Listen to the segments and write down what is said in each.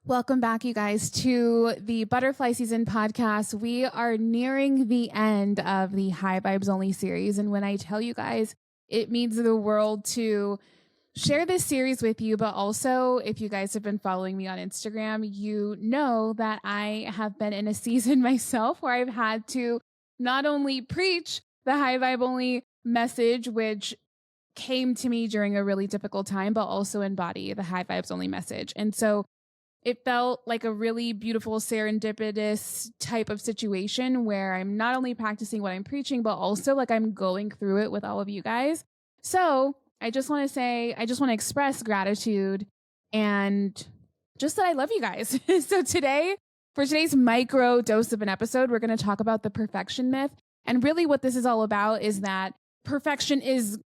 Welcome back, you guys, to the Butterfly Season podcast. We are nearing the end of the High Vibes Only series. And when I tell you guys, it means the world to share this series with you. But also, if you guys have been following me on Instagram, you know that I have been in a season myself where I've had to not only preach the High Vibe Only message, which came to me during a really difficult time, but also embody the High Vibes Only message. And so it felt like a really beautiful serendipitous type of situation where I'm not only practicing what I'm preaching, but also like I'm going through it with all of you guys. So I just want to express gratitude and just that I love you guys. So for today's micro dose of an episode, we're going to talk about the perfection myth. And really what this is all about is that perfection is,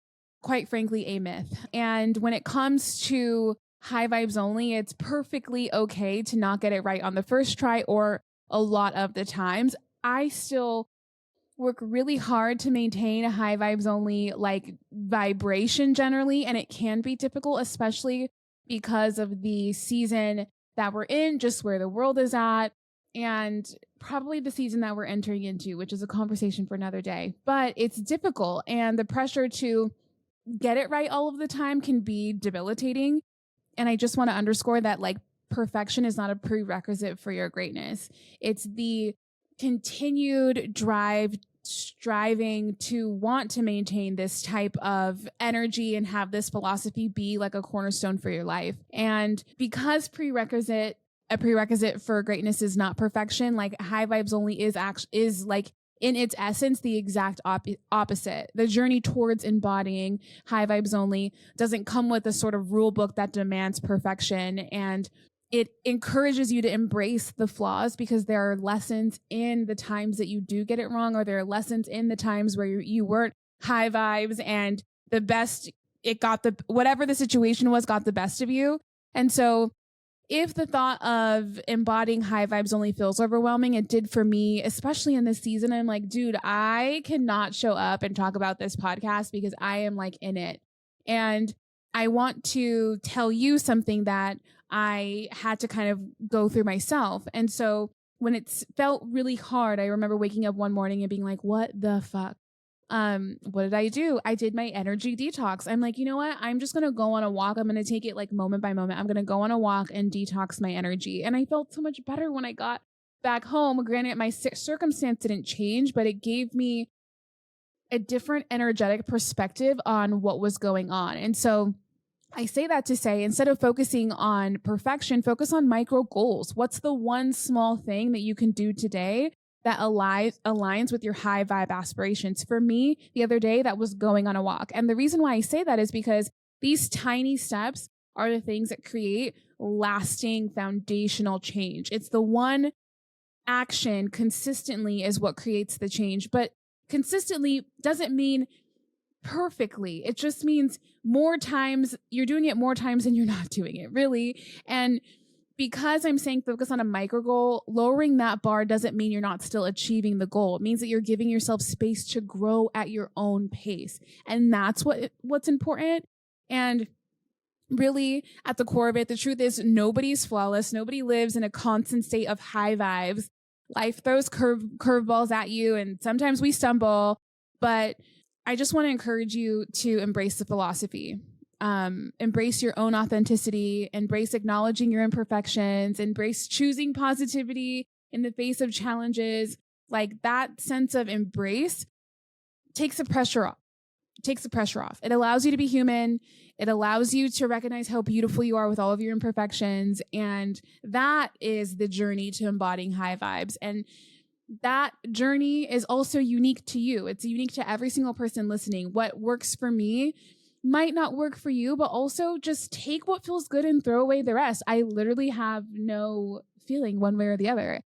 quite frankly, a myth. And when it comes to High Vibes Only, it's perfectly okay to not get it right on the first try or a lot of the times. I still work really hard to maintain a High Vibes Only like vibration generally, and it can be difficult, especially because of the season that we're in, just where the world is at, and probably the season that we're entering into, which is a conversation for another day. But it's difficult, and the pressure to get it right all of the time can be debilitating. And I just want to underscore that like perfection is not a prerequisite for your greatness. It's the continued striving to want to maintain this type of energy and have this philosophy be like a cornerstone for your life. And because a prerequisite for greatness is not perfection, like High Vibes Only is like in its essence, the exact opposite. The journey towards embodying High Vibes Only doesn't come with a sort of rule book that demands perfection. And it encourages you to embrace the flaws because there are lessons in the times that you do get it wrong, or there are lessons in the times where you weren't high vibes and whatever the situation was got the best of you. And so if the thought of embodying High Vibes Only feels overwhelming, it did for me, especially in this season. I'm like, dude, I cannot show up and talk about this podcast because I am like in it. And I want to tell you something that I had to kind of go through myself. And so when it felt really hard, I remember waking up one morning and being like, what the fuck? What did I do? I did my energy detox. I'm like, you know what? I'm just going to go on a walk. I'm going to take it like moment by moment. I'm going to go on a walk and detox my energy. And I felt so much better when I got back home. Granted, my circumstance didn't change, but it gave me a different energetic perspective on what was going on. And so I say that to say, instead of focusing on perfection, focus on micro goals. What's the one small thing that you can do today that aligns with your high vibe aspirations? For me, the other day, that was going on a walk. And the reason why I say that is because these tiny steps are the things that create lasting foundational change. It's the one action consistently is what creates the change. But consistently doesn't mean perfectly. It just means more times, you're doing it more times than you're not doing it, really. And because I'm saying focus on a micro goal, lowering that bar doesn't mean you're not still achieving the goal. It means that you're giving yourself space to grow at your own pace. And that's what's important. And really, at the core of it, the truth is nobody's flawless. Nobody lives in a constant state of high vibes. Life throws curveballs at you, and sometimes we stumble. But I just want to encourage you to embrace the philosophy. Embrace your own authenticity, embrace acknowledging your imperfections, embrace choosing positivity in the face of challenges. Like that sense of embrace takes the pressure off. It allows you to be human. It allows you to recognize how beautiful you are with all of your imperfections. And that is the journey to embodying high vibes. And that journey is also unique to you. It's unique to every single person listening. What works for me might not work for you, but also just take what feels good and throw away the rest. I literally have no feeling one way or the other.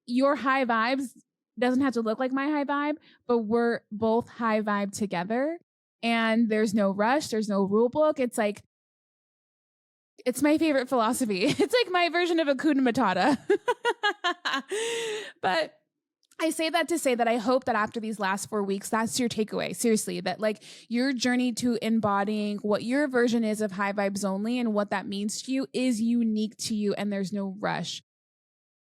Your high vibes doesn't have to look like my high vibe, but we're both high vibe together. And there's no rush. There's no rule book. It's like, it's my favorite philosophy. It's like my version of Hakuna Matata. But I say that to say that I hope that after these last 4 weeks, that's your takeaway. Seriously, that like your journey to embodying what your version is of high vibes only and what that means to you is unique to you, and there's no rush.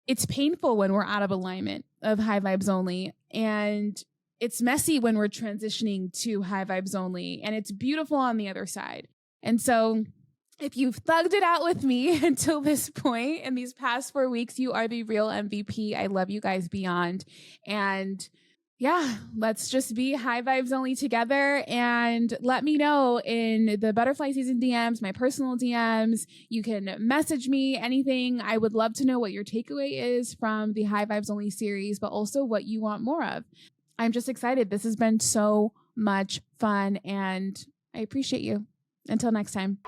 It's painful when we're out of alignment of high vibes only, and it's messy when we're transitioning to high vibes only, and it's beautiful on the other side. And so if you've thugged it out with me until this point in these past 4 weeks, you are the real MVP. I love you guys beyond. And yeah, let's just be high vibes only together, and let me know in the butterfly season DMs, my personal DMs. You can message me anything. I would love to know what your takeaway is from the high vibes only series, but also what you want more of. I'm just excited. This has been so much fun, and I appreciate you. Until next time.